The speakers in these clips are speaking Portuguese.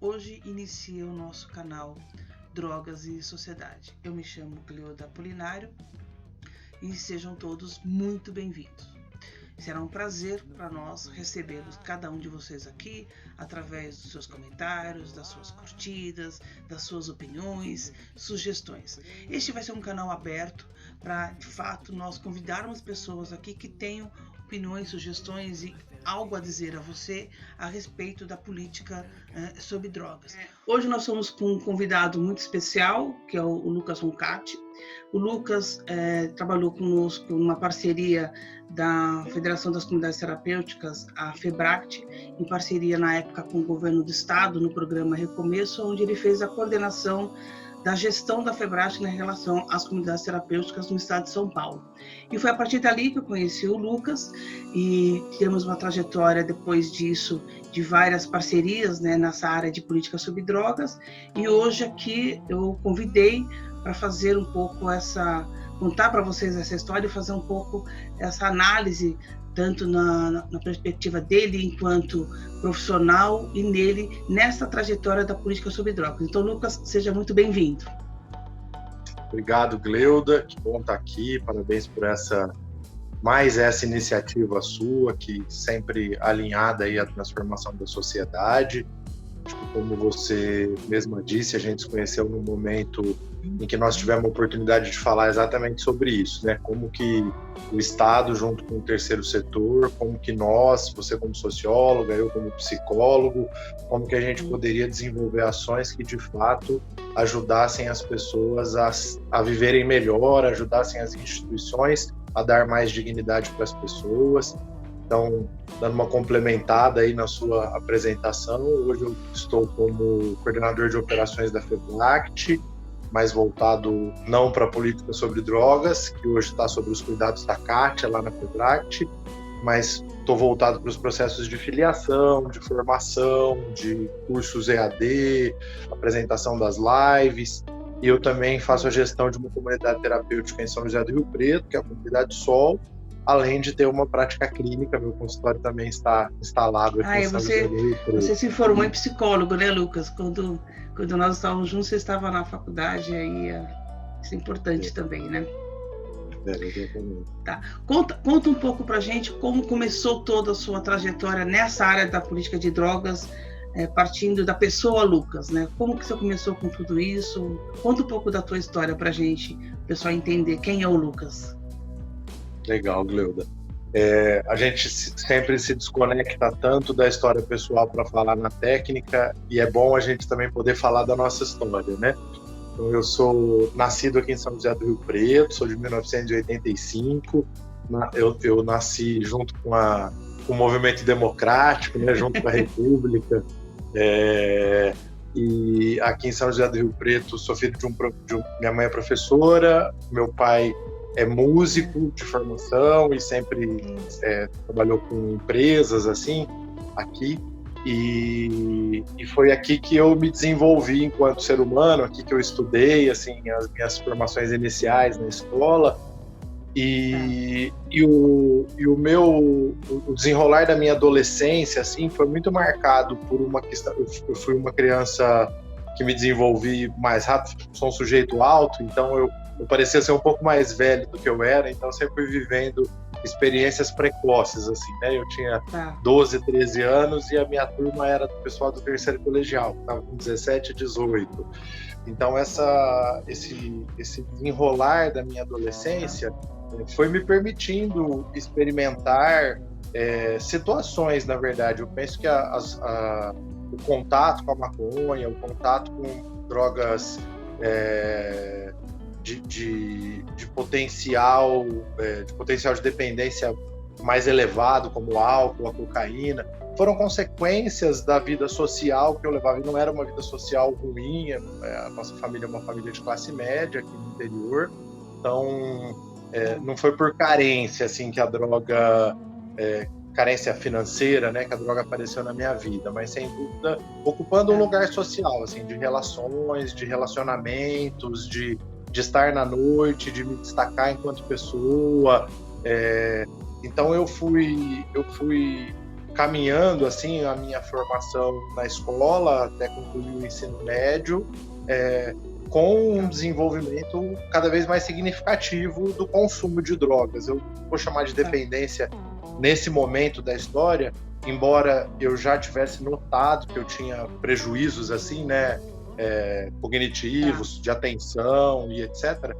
Hoje inicia o nosso canal Drogas e Sociedade. Eu me chamo Cleoda Apolinário e sejam todos muito bem-vindos. Será um prazer para nós recebermos cada um de vocês aqui através dos seus comentários, das suas curtidas, das suas opiniões, sugestões. Este vai ser um canal aberto para, de fato, nós convidarmos pessoas aqui que tenham opiniões, sugestões e algo a dizer a você a respeito da política sobre drogas. Hoje nós somos com um convidado muito especial, que é o Lucas Roncati. O Lucas trabalhou conosco numa parceria da Federação das Comunidades Terapêuticas, a FEBRACT, em parceria na época com o governo do estado, no programa Recomeço, onde ele fez a coordenação da gestão da FEBRACT na relação às comunidades terapêuticas no estado de São Paulo. E foi a partir dali que eu conheci o Lucas e temos uma trajetória depois disso de várias parcerias, nessa área de política sobre drogas, e hoje aqui eu convidei para fazer um pouco contar para vocês essa história e fazer um pouco essa análise, tanto na perspectiva dele enquanto profissional e nessa trajetória da política sobre drogas. Então, Lucas, seja muito bem-vindo. Obrigado, Cleuda, que bom estar aqui, parabéns por essa iniciativa sua, que sempre alinhada aí à transformação da sociedade. Acho que, como você mesma disse, a gente se conheceu num momento em que nós tivemos a oportunidade de falar exatamente sobre isso, como que o Estado, junto com o terceiro setor, como que nós, você como socióloga, eu como psicólogo, como que a gente poderia desenvolver ações que, de fato, ajudassem as pessoas a viverem melhor, ajudassem as instituições a dar mais dignidade para as pessoas. Então, dando uma complementada aí na sua apresentação, hoje eu estou como coordenador de operações da FEBRACT, mais voltado não para a política sobre drogas, que hoje está sob os cuidados da Kátia, lá na FEBRACT, mas estou voltado para os processos de filiação, de formação, de cursos EAD, apresentação das lives, e eu também faço a gestão de uma comunidade terapêutica em São José do Rio Preto, que é a comunidade Sol, além de ter uma prática clínica. Meu consultório também está instalado aqui em São José do Rio Preto. Você se formou em psicólogo, né, Lucas? Quando nós estávamos juntos, você estava na faculdade, aí isso é importante também, né? Exatamente. Tá. Conta um pouco pra gente como começou toda a sua trajetória nessa área da política de drogas, partindo da pessoa Lucas, né? Como que você começou com tudo isso? Conta um pouco da tua história pra gente, o pessoal entender quem é o Lucas. Legal, Cleuda. A gente sempre se desconecta tanto da história pessoal para falar na técnica, e é bom a gente também poder falar da nossa história, né? Então, eu sou nascido aqui em São José do Rio Preto, sou de 1985, eu nasci junto com o movimento democrático, né, junto com a República, e aqui em São José do Rio Preto sou filho minha mãe é professora, meu pai é músico de formação e sempre trabalhou com empresas assim, aqui, e foi aqui que eu me desenvolvi enquanto ser humano, aqui que eu estudei assim, as minhas formações iniciais na escola, e o desenrolar da minha adolescência assim, foi muito marcado por uma questão. Eu fui uma criança que me desenvolvi mais rápido, sou um sujeito alto, então eu parecia ser um pouco mais velho do que eu era, então eu sempre fui vivendo experiências precoces, assim, né? Eu tinha 12, 13 anos e a minha turma era do pessoal do terceiro colegial, que estava com 17, 18. Então esse desenrolar da minha adolescência foi me permitindo experimentar situações, na verdade. Eu penso que o contato com a maconha, o contato com drogas de potencial de dependência mais elevado, como o álcool, a cocaína, foram consequências da vida social que eu levava. E não era uma vida social ruim, a nossa família é uma família de classe média aqui no interior, então não foi por carência assim que a droga, carência financeira, né, que a droga apareceu na minha vida, mas sem dúvida ocupando um lugar social, assim, de relações, de relacionamentos, de estar na noite, de me destacar enquanto pessoa. Então eu fui caminhando assim a minha formação na escola até concluir o ensino médio, com um desenvolvimento cada vez mais significativo do consumo de drogas. Eu vou chamar de dependência nesse momento da história, embora eu já tivesse notado que eu tinha prejuízos assim, né, cognitivos, de atenção e etc.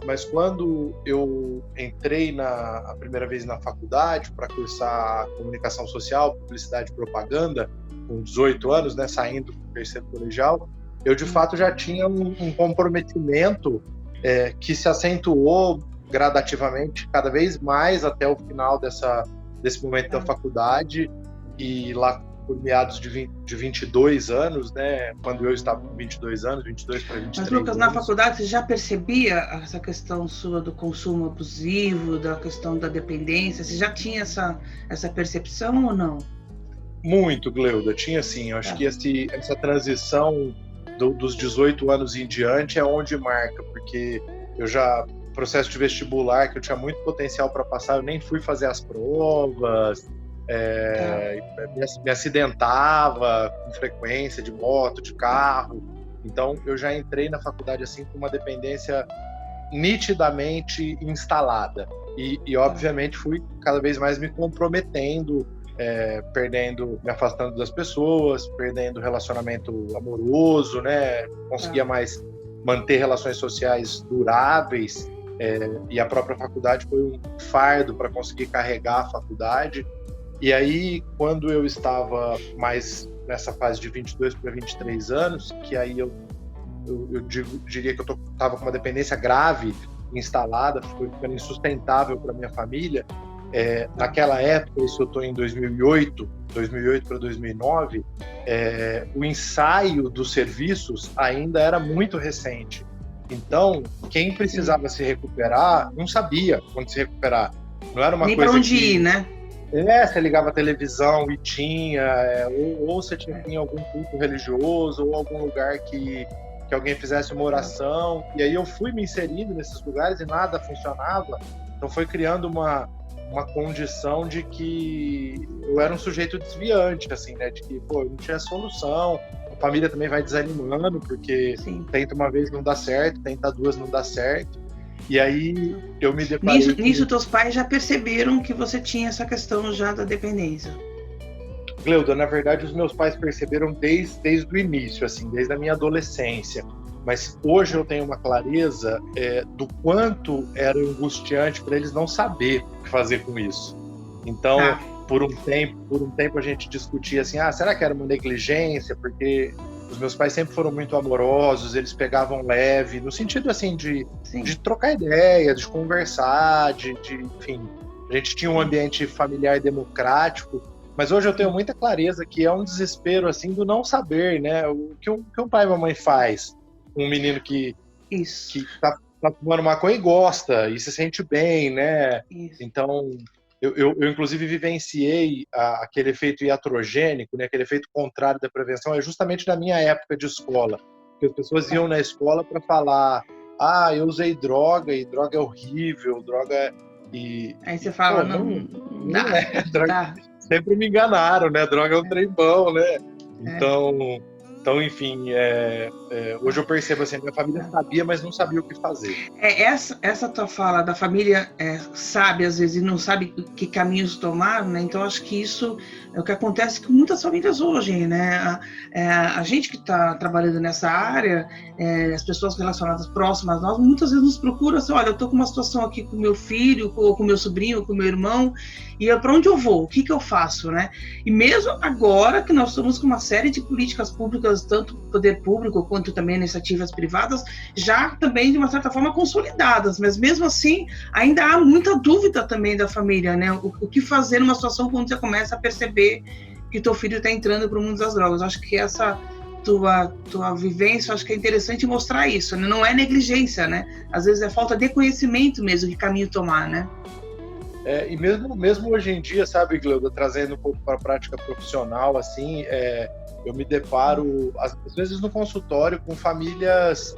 Mas quando eu entrei a primeira vez na faculdade para cursar comunicação social, publicidade e propaganda, com 18 anos, né, saindo do terceiro colegial, eu de fato já tinha um comprometimento que se acentuou gradativamente cada vez mais até o final desse momento da faculdade, e lá por meados de 22 anos, né, quando eu estava com 22 anos, 22 para 23 Mas, Lucas, anos. na faculdade você já percebia essa questão sua do consumo abusivo, da questão da dependência? Você já tinha essa percepção ou não? Muito, Gleuda, tinha sim. Eu acho que essa transição dos 18 anos em diante é onde marca, porque processo de vestibular, que eu tinha muito potencial para passar, eu nem fui fazer as provas, me acidentava com frequência de moto, de carro. Então eu já entrei na faculdade assim com uma dependência nitidamente instalada e obviamente fui cada vez mais me comprometendo, me afastando das pessoas, perdendo relacionamento amoroso, né? Não conseguia mais manter relações sociais duráveis, e a própria faculdade foi um fardo para conseguir carregar a faculdade. E aí, quando eu estava mais nessa fase de 22 para 23 anos, que aí eu diria que eu estava com uma dependência grave instalada, foi ficando insustentável para minha família. Naquela época, isso eu estou em 2008 para 2009, o ensaio dos serviços ainda era muito recente. Então, quem precisava se recuperar não sabia quando se recuperar. Não era uma nem coisa para onde ir, né? Você ligava a televisão e tinha, ou você tinha em algum culto religioso, ou algum lugar que alguém fizesse uma oração. E aí eu fui me inserindo nesses lugares e nada funcionava. Então foi criando uma condição de que eu era um sujeito desviante, assim, né? De que, eu não tinha solução. A família também vai desanimando, porque tenta uma vez não dá certo, tenta duas não dá certo. E aí eu me deparei... Nisso teus pais já perceberam que você tinha essa questão já da dependência? Gleuda, na verdade os meus pais perceberam desde o início, assim, desde a minha adolescência. Mas hoje eu tenho uma clareza do quanto era angustiante para eles não saber o que fazer com isso. Então, por um tempo a gente discutia assim, será que era uma negligência? Porque os meus pais sempre foram muito amorosos, eles pegavam leve, no sentido assim de trocar ideia, de conversar, enfim, a gente tinha um ambiente familiar democrático. Mas hoje eu tenho muita clareza que é um desespero assim do não saber, né? O que um pai e uma mãe faz, um menino que tá fumando maconha e gosta, e se sente bem, né? Isso. Então, eu inclusive vivenciei aquele efeito iatrogênico, né? Aquele efeito contrário da prevenção, justamente na minha época de escola. Que as pessoas iam na escola para falar, eu usei droga, e droga é horrível, droga... Aí você fala, não é, droga, sempre me enganaram, né? Droga é um trem bom, né? Então, enfim, hoje eu percebo assim, minha família sabia, mas não sabia o que fazer. Essa tua fala da família sabe, às vezes, e não sabe que caminhos tomar, né? Então, acho que isso é o que acontece com muitas famílias hoje, né? A gente que está trabalhando nessa área, as pessoas relacionadas próximas a nós, muitas vezes nos procuram assim, olha, eu estou com uma situação aqui com meu filho, ou com meu sobrinho, ou com meu irmão, e para onde eu vou? O que eu faço, né? E mesmo agora que nós estamos com uma série de políticas públicas, tanto poder público quanto também iniciativas privadas, já também de uma certa forma consolidadas, mas mesmo assim ainda há muita dúvida também da família, né? O que fazer numa situação quando você começa a perceber que teu filho está entrando para o mundo das drogas. Acho que essa tua vivência, acho que é interessante mostrar isso, né? Não é negligência, né? Às vezes é falta de conhecimento mesmo, de caminho tomar, né? E mesmo hoje em dia, sabe, Gleuda, trazendo um pouco para a prática profissional, assim, eu me deparo, às vezes no consultório, com famílias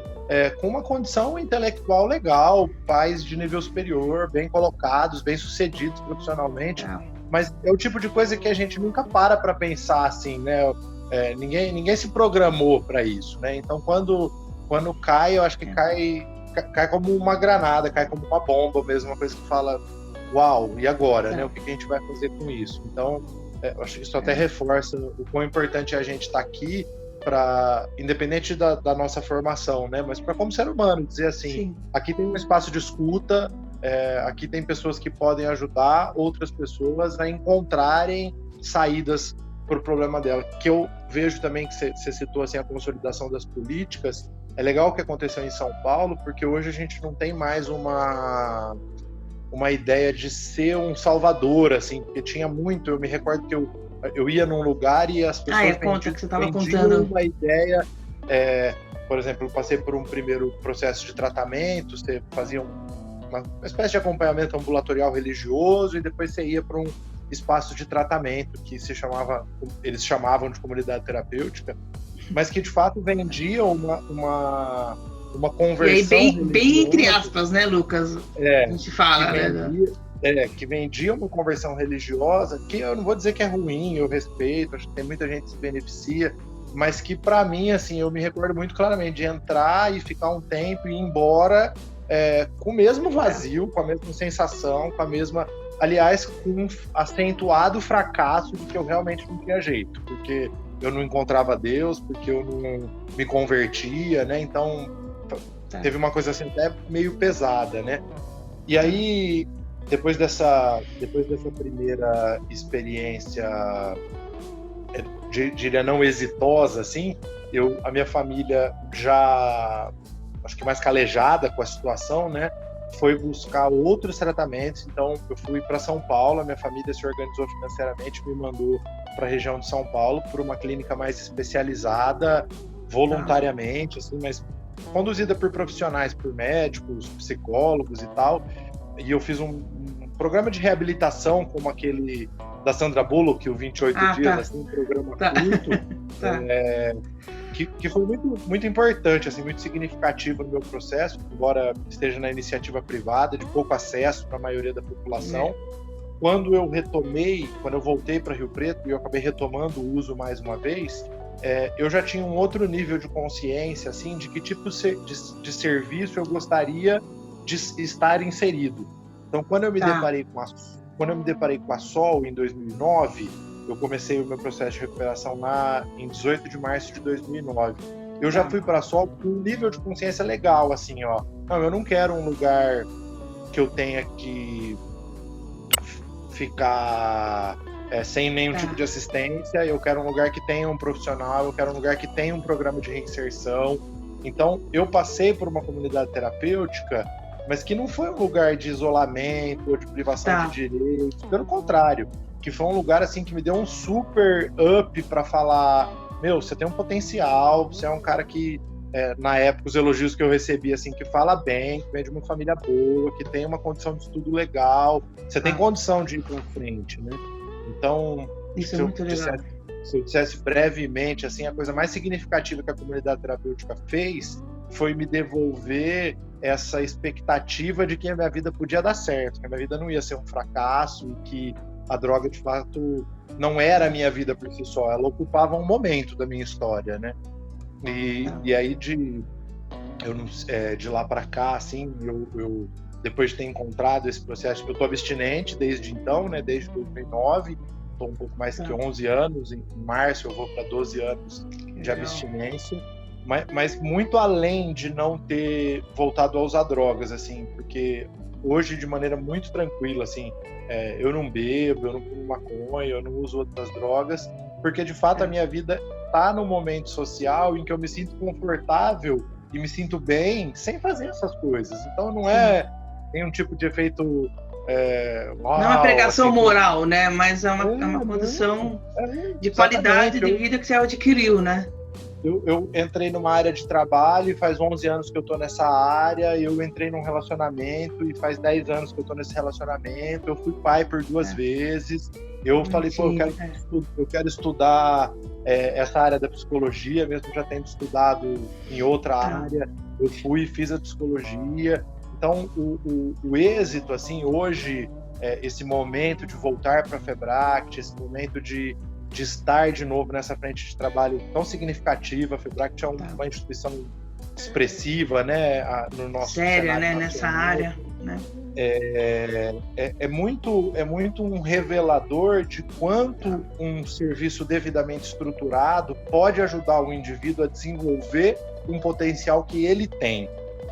com uma condição intelectual legal, pais de nível superior, bem colocados, bem sucedidos profissionalmente, mas é o tipo de coisa que a gente nunca para pensar assim, né? Ninguém se programou para isso, né? Então quando cai, eu acho que cai como uma granada, cai como uma bomba mesmo, uma coisa que fala, uau, e agora, né? O que a gente vai fazer com isso? Então, eu acho que isso até reforça o quão importante é a gente estar aqui, independente da nossa formação, né? Mas para como ser humano, dizer assim, sim, aqui tem um espaço de escuta, aqui tem pessoas que podem ajudar outras pessoas a encontrarem saídas para o problema dela. Que eu vejo também que você citou assim, a consolidação das políticas. É legal o que aconteceu em São Paulo, porque hoje a gente não tem mais uma ideia de ser um salvador, assim, porque tinha muito. Eu me recordo que eu ia num lugar e as pessoas vendiam uma ideia. Por exemplo, eu passei por um primeiro processo de tratamento, você fazia uma espécie de acompanhamento ambulatorial religioso e depois você ia para um espaço de tratamento que eles chamavam de comunidade terapêutica, mas que de fato vendia uma conversão. E aí, bem entre aspas, né, Lucas? A gente fala, que vendia uma conversão religiosa, que eu não vou dizer que é ruim, eu respeito, acho que tem muita gente que se beneficia, mas que para mim, assim, eu me recordo muito claramente de entrar e ficar um tempo e ir embora com o mesmo vazio, com a mesma sensação, com a mesma... Aliás, com um acentuado fracasso de que eu realmente não tinha jeito, porque eu não encontrava Deus, porque eu não me convertia, né? Então, teve uma coisa assim até meio pesada, né? E aí, depois dessa primeira experiência, diria não exitosa, assim, a minha família já, acho que mais calejada com a situação, né? Foi buscar outros tratamentos. Então eu fui para São Paulo, a minha família se organizou financeiramente, me mandou para a região de São Paulo por uma clínica mais especializada, voluntariamente, assim, mas conduzida por profissionais, por médicos, psicólogos e tal. E eu fiz um programa de reabilitação como aquele da Sandra Bullock, o 28 dias, assim, um programa curto, que foi muito, muito importante, assim, muito significativo no meu processo, embora esteja na iniciativa privada, de pouco acesso para a maioria da população. Quando eu voltei para Rio Preto, e eu acabei retomando o uso mais uma vez, eu já tinha um outro nível de consciência, assim, de que tipo de serviço eu gostaria de estar inserido. Então, quando eu me deparei com a Sol em 2009, eu comecei o meu processo de recuperação lá em 18 de março de 2009. Eu já fui para a Sol com um nível de consciência legal, assim, ó. Não, eu não quero um lugar que eu tenha que ficar sem nenhum tipo de assistência. Eu quero um lugar que tenha um profissional, eu quero um lugar que tenha um programa de reinserção. Então, eu passei por uma comunidade terapêutica, mas que não foi um lugar de isolamento ou de privação de direitos. Pelo contrário, que foi um lugar assim que me deu um super up para falar, você tem um potencial, você é um cara que, na época, os elogios que eu recebi, assim, que fala bem, que vem de uma família boa, que tem uma condição de estudo legal, você tem condição de ir para frente, né? Então, isso é muito legal. Se eu dissesse brevemente, assim, a coisa mais significativa que a comunidade terapêutica fez foi me devolver essa expectativa de que a minha vida podia dar certo, que a minha vida não ia ser um fracasso e que a droga, de fato, não era a minha vida por si só, ela ocupava um momento da minha história, né? E aí, de lá para cá, assim, eu depois de ter encontrado esse processo, eu tô abstinente desde então, né? Desde 2009, tô um pouco mais que 11 anos, em março eu vou para 12 anos de abstinência, mas muito além de não ter voltado a usar drogas, assim, porque hoje, de maneira muito tranquila, assim, eu não bebo, eu não fumo maconha, eu não uso outras drogas, porque de fato a minha vida está num momento social em que eu me sinto confortável e me sinto bem sem fazer essas coisas. Então não tem um tipo de efeito não é uma pregação assim, moral, né? Mas é uma condição de qualidade de vida que você adquiriu, né? Eu entrei numa área de trabalho e faz 11 anos que eu tô nessa área, eu entrei num relacionamento e faz 10 anos que eu tô nesse relacionamento, eu fui pai por 2 vezes, eu falei, eu quero estudar essa área da psicologia, mesmo já tendo estudado em outra área, eu fui e fiz a psicologia. Então, o êxito, assim, hoje, esse momento de voltar para a Febract, esse momento de estar de novo nessa frente de trabalho tão significativa. A Febract é uma instituição expressiva, né, no nosso séria, né, nessa área, né? É muito um revelador de quanto um serviço devidamente estruturado pode ajudar o indivíduo a desenvolver um potencial que ele tem.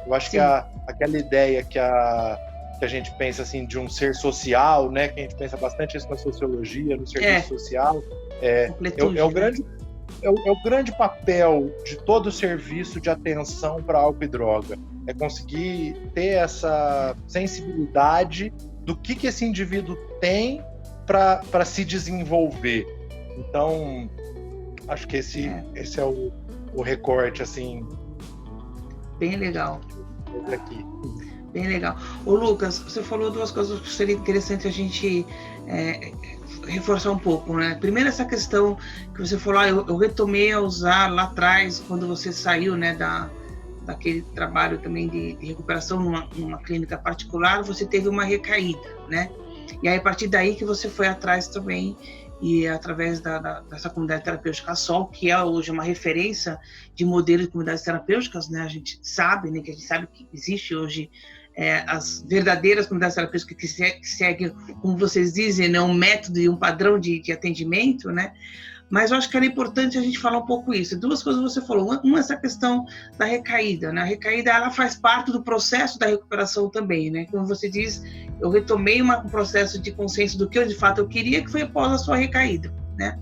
Eu acho que aquela ideia que a gente pensa assim de um ser social, né, que a gente pensa bastante isso na sociologia, no serviço social, é o grande papel de todo serviço de atenção para álcool e droga. É conseguir ter essa sensibilidade do que esse indivíduo tem para se desenvolver. Então, acho que esse é o recorte, assim... Bem legal. Aqui. Bem legal. Ô Lucas, você falou duas coisas que seria interessante a gente reforçar um pouco, né? Primeiro, essa questão que você falou, eu retomei a usar lá atrás, quando você saiu, né, daquele trabalho também de recuperação numa clínica particular, você teve uma recaída, né? E aí, a partir daí que você foi atrás também, e através dessa comunidade terapêutica SOL, que é hoje uma referência de modelo de comunidades terapêuticas, né? A gente sabe, né, que existe hoje as verdadeiras comunidades terapêuticas que seguem, como vocês dizem, né, um método e um padrão de atendimento, né? Mas eu acho que era importante a gente falar um pouco isso. Duas coisas você falou. Uma é essa questão da recaída, né? A recaída, ela faz parte do processo da recuperação também, né? Como você diz, eu retomei um processo de consciência do que eu de fato eu queria, que foi após a sua recaída, né?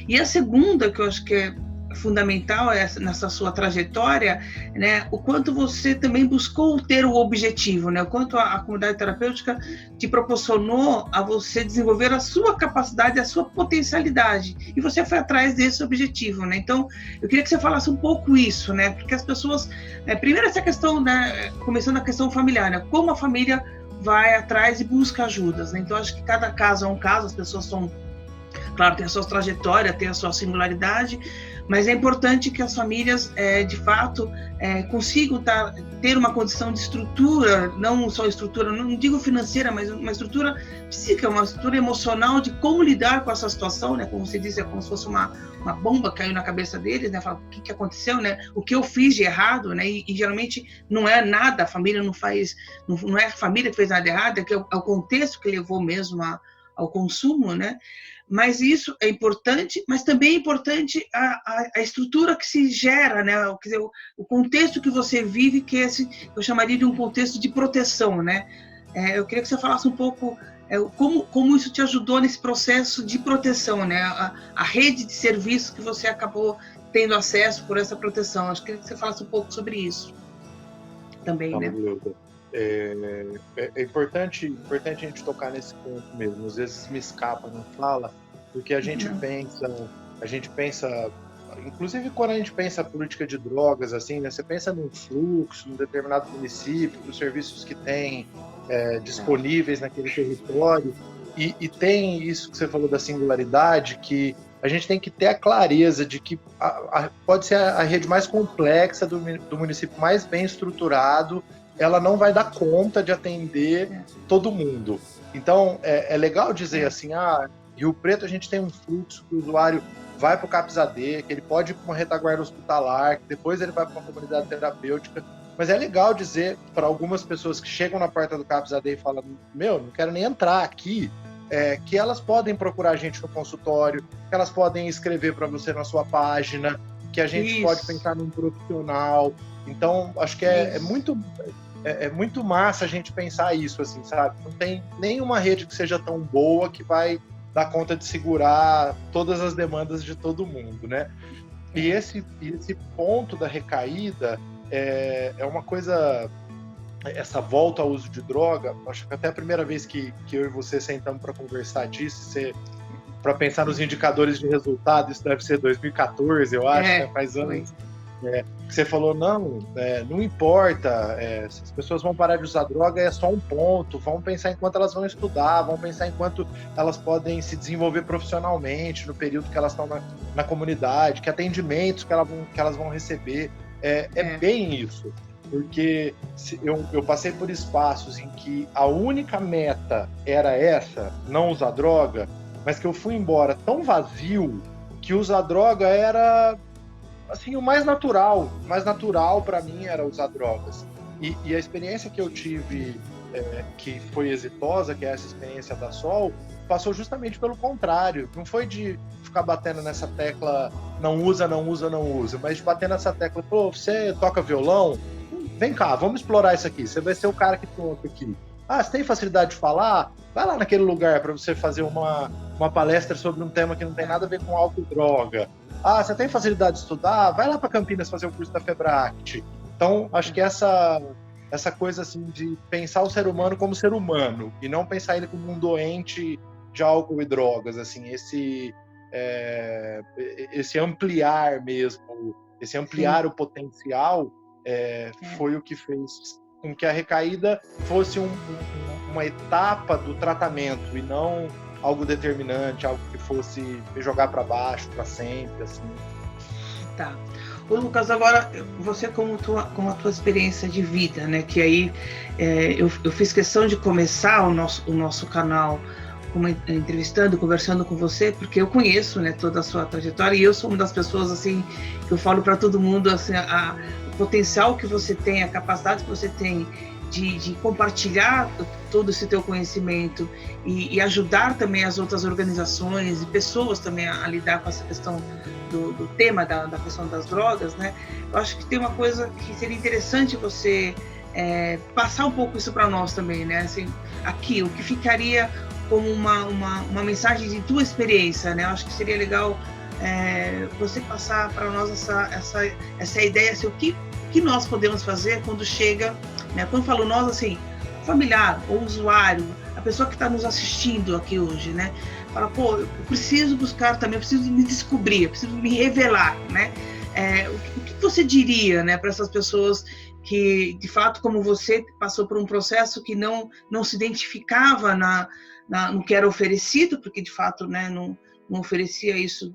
E a segunda, que eu acho que é fundamental nessa sua trajetória, né, o quanto você também buscou ter o objetivo, né, o quanto a comunidade terapêutica te proporcionou a você desenvolver a sua capacidade, a sua potencialidade, e você foi atrás desse objetivo, né? Então, eu queria que você falasse um pouco isso, né, porque as pessoas, primeiro essa questão, né, começando a questão familiar, né, como a família vai atrás e busca ajudas, né? Então, acho que cada caso é um caso, as pessoas são, claro, tem a sua trajetória, tem a sua singularidade, mas é importante que as famílias, de fato, consigam ter uma condição de estrutura, não só estrutura, não digo financeira, mas uma estrutura psíquica, uma estrutura emocional de como lidar com essa situação, né? Como você disse, é como se fosse uma bomba que caiu na cabeça deles, né? Fala, o que aconteceu, né? O que eu fiz de errado, né? E geralmente não é nada, a família não faz, não é a família que fez nada errado, é que é o contexto que levou mesmo ao consumo, né? Mas isso é importante, mas também é importante a estrutura que se gera, né? Quer dizer, o contexto que você vive, que é esse, eu chamaria de um contexto de proteção, né? Eu queria que você falasse um pouco como isso te ajudou nesse processo de proteção, né? A rede de serviços que você acabou tendo acesso por essa proteção. Acho que você falasse um pouco sobre isso também, né? É importante a gente tocar nesse ponto mesmo. Às vezes me escapa, não fala, porque a gente pensa, inclusive quando a gente pensa a política de drogas, assim, né? Você pensa num fluxo, num determinado município, dos serviços que tem disponíveis naquele território, e tem isso que você falou da singularidade, que a gente tem que ter a clareza de que pode ser a rede mais complexa do município mais bem estruturado, ela não vai dar conta de atender todo mundo. Então, é legal dizer assim, Rio Preto a gente tem um fluxo que o usuário vai para o CAPS-AD, que ele pode ir para uma retaguarda hospitalar, que depois ele vai para uma comunidade terapêutica, mas é legal dizer para algumas pessoas que chegam na porta do CAPS-AD e falam, não quero nem entrar aqui, que elas podem procurar a gente no consultório, que elas podem escrever para você na sua página, que a gente pode pensar num profissional. Então, acho que é muito massa a gente pensar isso, assim, sabe? Não tem nenhuma rede que seja tão boa que vai dar conta de segurar todas as demandas de todo mundo, né? E esse ponto da recaída é uma coisa... Essa volta ao uso de droga, acho que até a primeira vez que eu e você sentamos para conversar disso, para pensar nos indicadores de resultado, isso deve ser 2014, eu acho, né? Faz anos. Você falou, não importa, se as pessoas vão parar de usar droga é só um ponto, vamos pensar em quanto elas vão estudar, vamos pensar em quanto elas podem se desenvolver profissionalmente no período que elas estão na comunidade, que atendimentos que elas vão receber, bem isso. porque eu passei por espaços em que a única meta era essa, não usar droga, mas que eu fui embora tão vazio que usar droga era assim o mais natural. O mais natural para mim era usar drogas. E a experiência que eu tive, que foi exitosa, que é essa experiência da Sol, passou justamente pelo contrário. Não foi de ficar batendo nessa tecla não usa, não usa, não usa, mas de bater nessa tecla, pô, você toca violão? Vem cá, vamos explorar isso aqui. Você vai ser o cara que toca aqui. Ah, você tem facilidade de falar? Vai lá naquele lugar para você fazer uma palestra sobre um tema que não tem nada a ver com álcool e droga. Ah, você tem facilidade de estudar? Vai lá para Campinas fazer o curso da Febract. Então, acho que essa coisa assim de pensar o ser humano como ser humano e não pensar ele como um doente de álcool e drogas, assim, esse ampliar mesmo, esse ampliar o potencial foi o que fez com que a recaída fosse uma etapa do tratamento e não algo determinante, algo que fosse me jogar para baixo para sempre, assim. Tá. Ô, Lucas, agora você com a tua experiência de vida, né? Que aí eu fiz questão de começar o nosso canal entrevistando, conversando com você, porque eu conheço, né, toda a sua trajetória e eu sou uma das pessoas assim que eu falo para todo mundo assim, o potencial que você tem, a capacidade que você tem de compartilhar todo esse teu conhecimento e ajudar também as outras organizações e pessoas também a lidar com essa questão do tema da questão das drogas, né? Eu acho que tem uma coisa que seria interessante você passar um pouco isso para nós também, né? Assim, aqui, o que ficaria como uma mensagem de tua experiência, né? Eu acho que seria legal você passar para nós essa ideia, assim, o que nós podemos fazer quando chega, né? Quando falo nós, assim, familiar ou usuário, a pessoa que está nos assistindo aqui hoje, né? Fala, pô, eu preciso buscar também, eu preciso me descobrir, eu preciso me revelar, né? O que você diria, né, para essas pessoas que, de fato, como você, passou por um processo que não se identificava no que era oferecido, porque, de fato, né, não oferecia isso,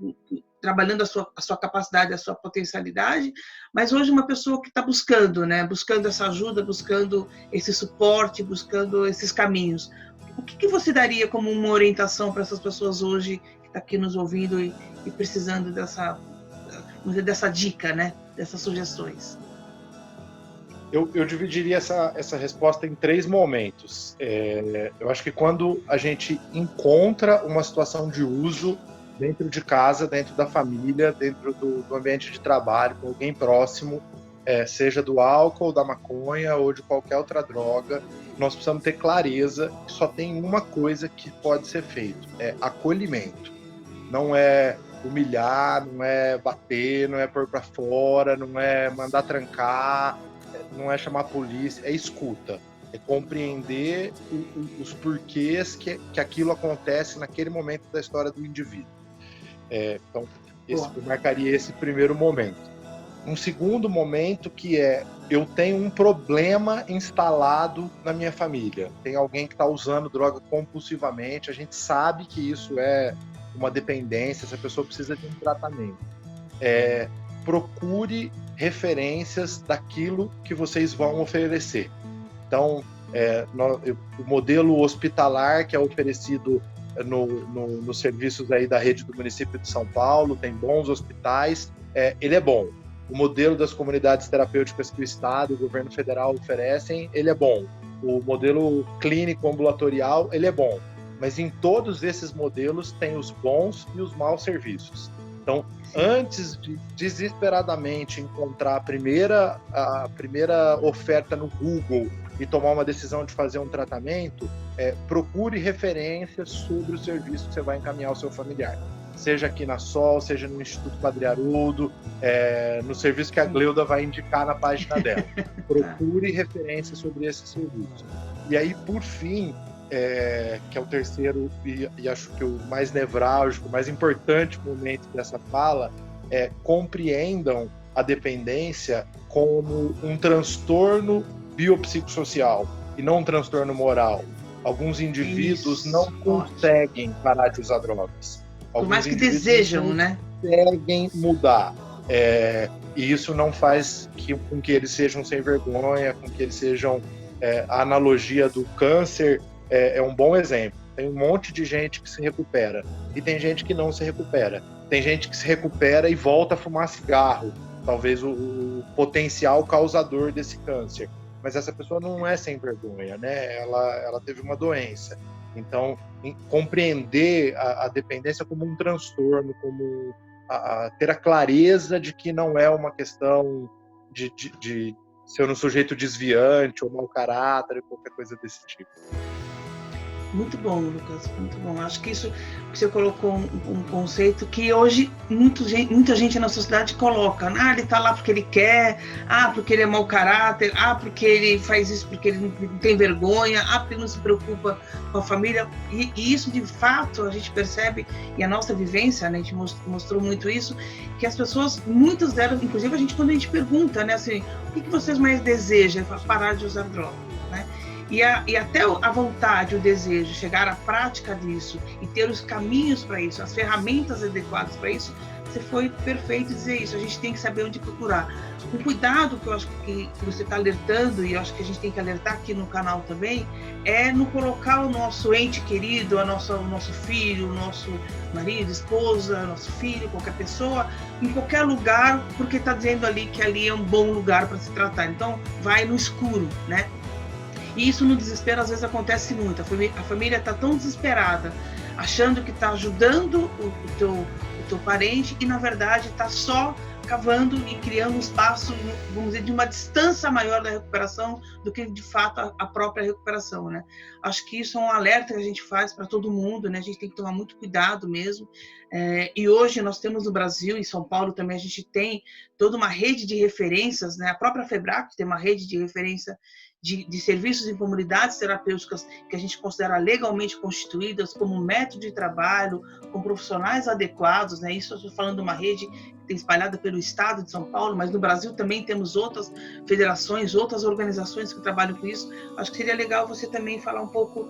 trabalhando a sua capacidade, a sua potencialidade, mas hoje uma pessoa que está buscando, né, buscando essa ajuda, buscando esse suporte, buscando esses caminhos. O que você daria como uma orientação para essas pessoas hoje que estão aqui nos ouvindo e precisando dessa dica, né, dessas sugestões? Eu dividiria essa resposta em 3 momentos. Eu acho que quando a gente encontra uma situação de uso dentro de casa, dentro da família, dentro do ambiente de trabalho, com alguém próximo, seja do álcool, da maconha ou de qualquer outra droga, nós precisamos ter clareza que só tem uma coisa que pode ser feito, acolhimento. Não é humilhar, não é bater, não é pôr para fora, não é mandar trancar, não é chamar a polícia, é escuta. É compreender os porquês que aquilo acontece naquele momento da história do indivíduo. Então, eu marcaria esse primeiro momento. Um segundo momento que eu tenho um problema instalado na minha família. Tem alguém que está usando droga compulsivamente, a gente sabe que isso é uma dependência, essa pessoa precisa de um tratamento. Procure referências daquilo que vocês vão oferecer. Então, o modelo hospitalar que é oferecido nos serviços aí da rede do município de São Paulo, tem bons hospitais, ele é bom. O modelo das comunidades terapêuticas que o Estado e o governo federal oferecem, ele é bom. O modelo clínico ambulatorial, ele é bom. Mas em todos esses modelos tem os bons e os maus serviços. Então, antes de desesperadamente encontrar a primeira oferta no Google e tomar uma decisão de fazer um tratamento, procure referências sobre o serviço que você vai encaminhar ao seu familiar. Seja aqui na Sol, seja no Instituto Padre Haroldo, no serviço que a Gleuda vai indicar na página dela. Procure referências sobre esse serviço. E aí, por fim, que é o terceiro e acho que o mais nevrálgico, o mais importante momento dessa fala, compreendam a dependência como um transtorno biopsicossocial e não um transtorno moral. Alguns indivíduos não conseguem parar de usar drogas. Por mais que desejam, né? Conseguem mudar. e isso não faz com que eles sejam sem vergonha, com que eles sejam... a analogia do câncer é um bom exemplo. Tem um monte de gente que se recupera e tem gente que não se recupera. Tem gente que se recupera e volta a fumar cigarro, talvez o potencial causador desse câncer. Mas essa pessoa não é sem vergonha, né? Ela teve uma doença. Então, compreender a dependência como um transtorno, como ter a clareza de que não é uma questão de ser um sujeito desviante ou mau caráter, qualquer coisa desse tipo. Muito bom, Lucas, muito bom. Acho que isso que você colocou um conceito que hoje muita gente na sociedade coloca. Ele está lá porque ele quer, porque ele é mau caráter, porque ele faz isso porque ele não tem vergonha, porque ele não se preocupa com a família. E isso, de fato, a gente percebe, e a nossa vivência, né, a gente mostrou muito isso, que as pessoas, muitas delas, inclusive quando a gente pergunta, né, assim, o que vocês mais desejam? Parar de usar droga, né? E até a vontade, o desejo, chegar à prática disso e ter os caminhos para isso, as ferramentas adequadas para isso, você foi perfeito dizer isso. A gente tem que saber onde procurar. O cuidado que eu acho que você está alertando, e eu acho que a gente tem que alertar aqui no canal também, é no colocar o nosso ente querido, o nosso filho, o nosso marido, esposa, nosso filho, qualquer pessoa, em qualquer lugar, porque está dizendo ali que ali é um bom lugar para se tratar. Então, vai no escuro, né? E isso no desespero às vezes acontece muito. A família está tão desesperada, achando que está ajudando o teu parente e na verdade está só cavando e criando um espaço, vamos dizer, de uma distância maior da recuperação do que de fato a própria recuperação, né? Acho que isso é um alerta que a gente faz para todo mundo, né? A gente tem que tomar muito cuidado mesmo. E hoje nós temos no Brasil, em São Paulo também, a gente tem toda uma rede de referências, né? A própria FEBRAC tem uma rede de referência de serviços em comunidades terapêuticas que a gente considera legalmente constituídas como método de trabalho, com profissionais adequados, né? Isso eu estou falando de uma rede que tem espalhada pelo estado de São Paulo, mas no Brasil também temos outras federações, outras organizações que trabalham com isso. Acho que seria legal você também falar um pouco,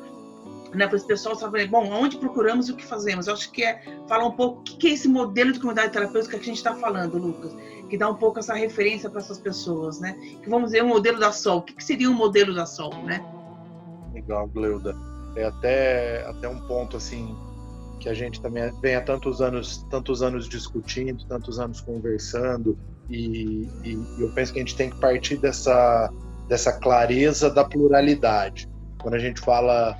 né, para as pessoas saberem, bom, onde procuramos e o que fazemos. Eu acho que é falar um pouco o que é esse modelo de comunidade terapêutica que a gente está falando, Lucas, que dá um pouco essa referência para essas pessoas, né? Que vamos dizer, o modelo da Sol. O que seria um modelo da Sol, né? Legal, Gleuda. É até um ponto, assim, que a gente também vem há tantos anos discutindo, tantos anos conversando, e eu penso que a gente tem que partir dessa clareza da pluralidade. Quando a gente fala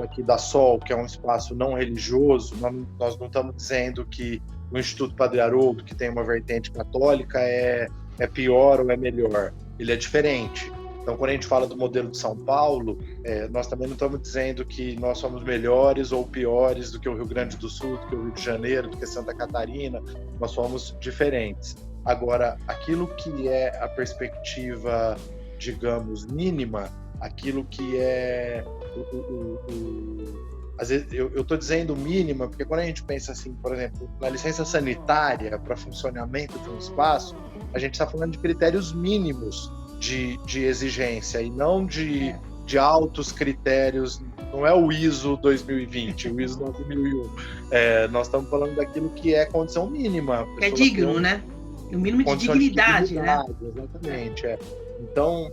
aqui da Sol, que é um espaço não religioso, nós não estamos dizendo que o Instituto Padre Haroldo, que tem uma vertente católica, é pior ou é melhor. Ele é diferente. Então, quando a gente fala do modelo de São Paulo, nós também não estamos dizendo que nós somos melhores ou piores do que o Rio Grande do Sul, do que o Rio de Janeiro, do que Santa Catarina. Nós somos diferentes. Agora, aquilo que é a perspectiva, digamos, mínima, aquilo que é às vezes eu estou dizendo mínima, porque quando a gente pensa assim, por exemplo, na licença sanitária para funcionamento de um espaço, a gente está falando de critérios mínimos de exigência e não de altos critérios. Não é o ISO 2020, o ISO 9001. Nós estamos falando daquilo que é condição mínima. É digno, né? O mínimo de dignidade, né? Exatamente. Então,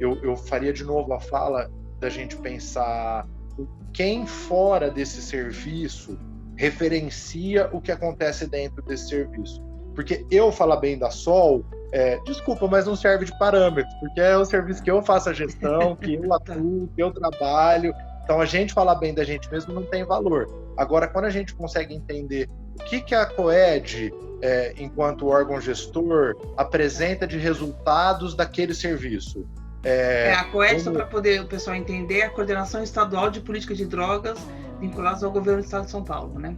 eu faria de novo a fala da gente pensar quem fora desse serviço referencia o que acontece dentro desse serviço. Porque eu falar bem da Sol, desculpa, mas não serve de parâmetro, porque é o serviço que eu faço a gestão, que eu atuo, que eu trabalho. Então, a gente falar bem da gente mesmo não tem valor. Agora, quando a gente consegue entender o que a COED, enquanto órgão gestor, apresenta de resultados daquele serviço. A COED, só para poder o pessoal entender, é a Coordenação Estadual de Política de Drogas vinculadas ao Governo do Estado de São Paulo, né?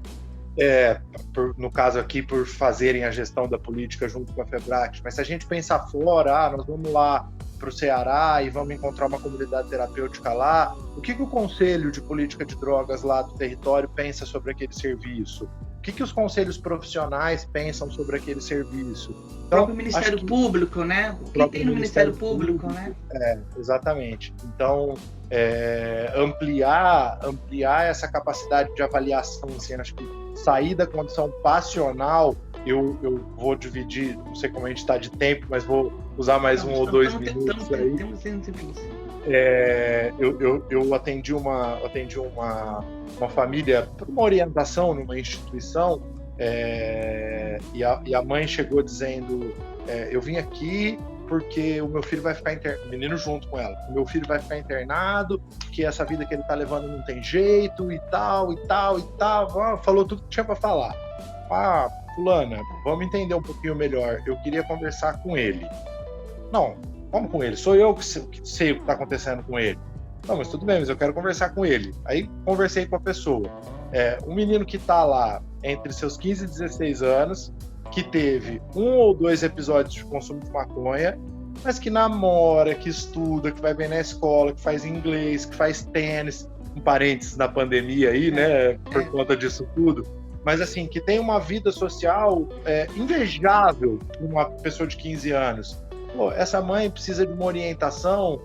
No caso aqui, por fazerem a gestão da política junto com a FEBRAC. Mas se a gente pensar fora, nós vamos lá para o Ceará e vamos encontrar uma comunidade terapêutica lá, o que o Conselho de Política de Drogas lá do território pensa sobre aquele serviço? O que os conselhos profissionais pensam sobre aquele serviço? Então, o próprio Ministério Público, né? O que tem no Ministério Público, né? Exatamente. Então, ampliar essa capacidade de avaliação, assim, acho que sair da condição passional. Eu vou dividir, não sei como a gente está de tempo, mas vou usar mais 1 ou 2 minutos aí. Eu atendi uma família por uma orientação numa instituição, e a mãe chegou dizendo, eu vim aqui porque o meu filho vai ficar internado, o menino junto com ela, o meu filho vai ficar internado, que essa vida que ele tá levando não tem jeito, e tal. Falou tudo que tinha para falar. Fulana, vamos entender um pouquinho melhor, eu queria conversar com ele. Não, como com ele? Sou eu que sei o que está acontecendo com ele. Não, mas tudo bem, mas eu quero conversar com ele. Aí conversei com a pessoa. Um menino que está lá entre seus 15 e 16 anos, que teve 1 ou 2 episódios de consumo de maconha, mas que namora, que estuda, que vai bem na escola, que faz inglês, que faz tênis, com parênteses na pandemia aí, né, por conta disso tudo. Mas assim, que tem uma vida social invejável uma pessoa de 15 anos. Pô, essa mãe precisa de uma orientação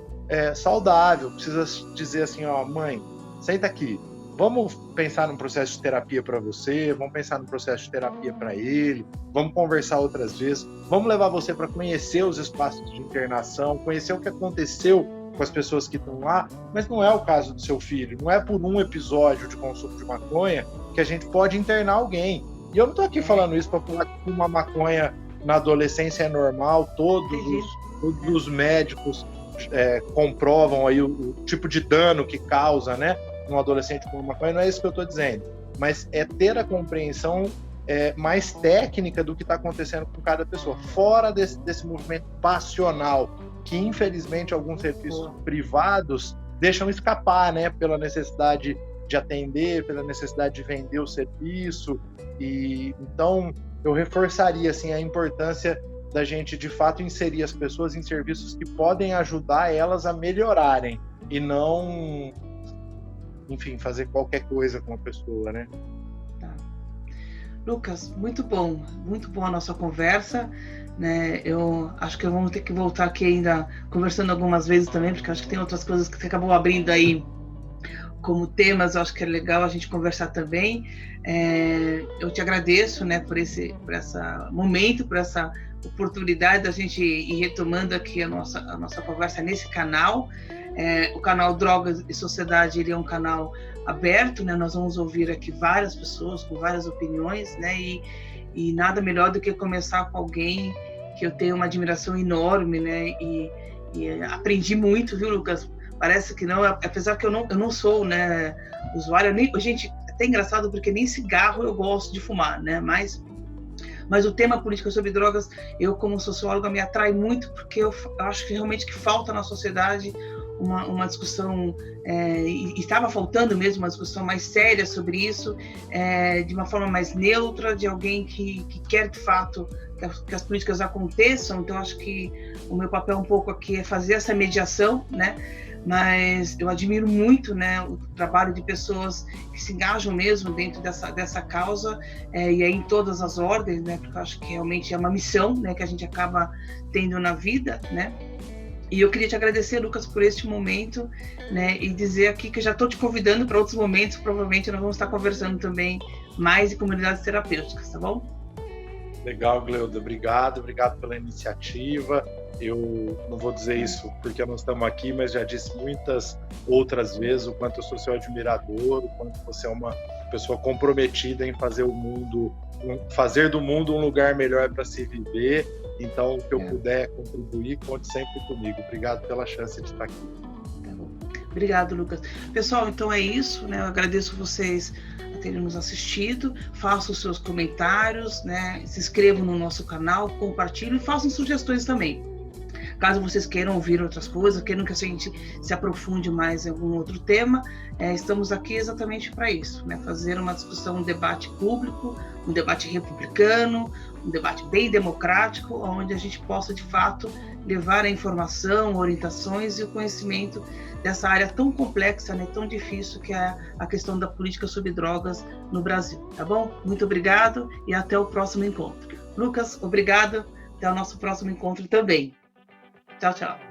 saudável, precisa dizer assim, mãe, senta aqui, vamos pensar num processo de terapia para você, vamos pensar num processo de terapia para ele, vamos conversar outras vezes, vamos levar você para conhecer os espaços de internação, conhecer o que aconteceu com as pessoas que estão lá, mas não é o caso do seu filho, não é por um episódio de consumo de maconha que a gente pode internar alguém. E eu não estou aqui falando isso para falar que uma maconha na adolescência é normal, todos os médicos comprovam aí o tipo de dano que causa, né, um adolescente com maconha, não é isso que eu estou dizendo, mas é ter a compreensão mais técnica do que está acontecendo com cada pessoa, fora desse movimento passional, que infelizmente alguns serviços privados deixam escapar, né, pela necessidade de atender, pela necessidade de vender o serviço. E então eu reforçaria assim, a importância da gente de fato inserir as pessoas em serviços que podem ajudar elas a melhorarem e não, enfim, fazer qualquer coisa com a pessoa, né? Tá. Lucas, muito bom a nossa conversa, né? Eu acho que vamos ter que voltar aqui ainda conversando algumas vezes também, porque acho que tem outras coisas que você acabou abrindo aí como temas, eu acho que é legal a gente conversar também. Eu te agradeço, né, por esse momento, por essa oportunidade da gente ir retomando aqui a nossa conversa nesse canal. O canal Drogas e Sociedade, ele é um canal aberto, né? Nós vamos ouvir aqui várias pessoas com várias opiniões, né? E nada melhor do que começar com alguém que eu tenho uma admiração enorme, né? E aprendi muito, viu, Lucas? Parece que não, apesar que eu não sou, né, usuário, gente, é até engraçado porque nem cigarro eu gosto de fumar, né, mas o tema política sobre drogas, eu como socióloga me atrai muito porque eu acho que realmente que falta na sociedade uma discussão, e estava faltando mesmo uma discussão mais séria sobre isso, de uma forma mais neutra, de alguém que quer de fato que as políticas aconteçam. Então acho que o meu papel um pouco aqui é fazer essa mediação, né? Mas eu admiro muito, né, o trabalho de pessoas que se engajam mesmo dentro dessa causa, e aí em todas as ordens, né, porque eu acho que realmente é uma missão, né, que a gente acaba tendo na vida, né. E eu queria te agradecer, Lucas, por este momento, né, e dizer aqui que eu já estou te convidando para outros momentos, provavelmente nós vamos estar conversando também mais em comunidades terapêuticas, tá bom? Legal, Gleuda, obrigado pela iniciativa. Eu não vou dizer isso porque nós estamos aqui, mas já disse muitas outras vezes o quanto eu sou seu admirador, o quanto você é uma pessoa comprometida em fazer do mundo um lugar melhor para se viver. Então, o que eu puder contribuir, conte sempre comigo. Obrigado pela chance de estar aqui. Tá bom. Obrigado, Lucas. Pessoal, então é isso, né? Eu agradeço vocês a terem nos assistido. Façam os seus comentários, né? Se inscrevam no nosso canal, compartilhem e façam sugestões também. Caso vocês queiram ouvir outras coisas, queiram que a gente se aprofunde mais em algum outro tema, estamos aqui exatamente para isso, né? Fazer uma discussão, um debate público, um debate republicano, um debate bem democrático, onde a gente possa, de fato, levar a informação, orientações e o conhecimento dessa área tão complexa, né, tão difícil, que é a questão da política sobre drogas no Brasil, tá bom? Muito obrigado e até o próximo encontro. Lucas, obrigado, até o nosso próximo encontro também. Tchau, tchau.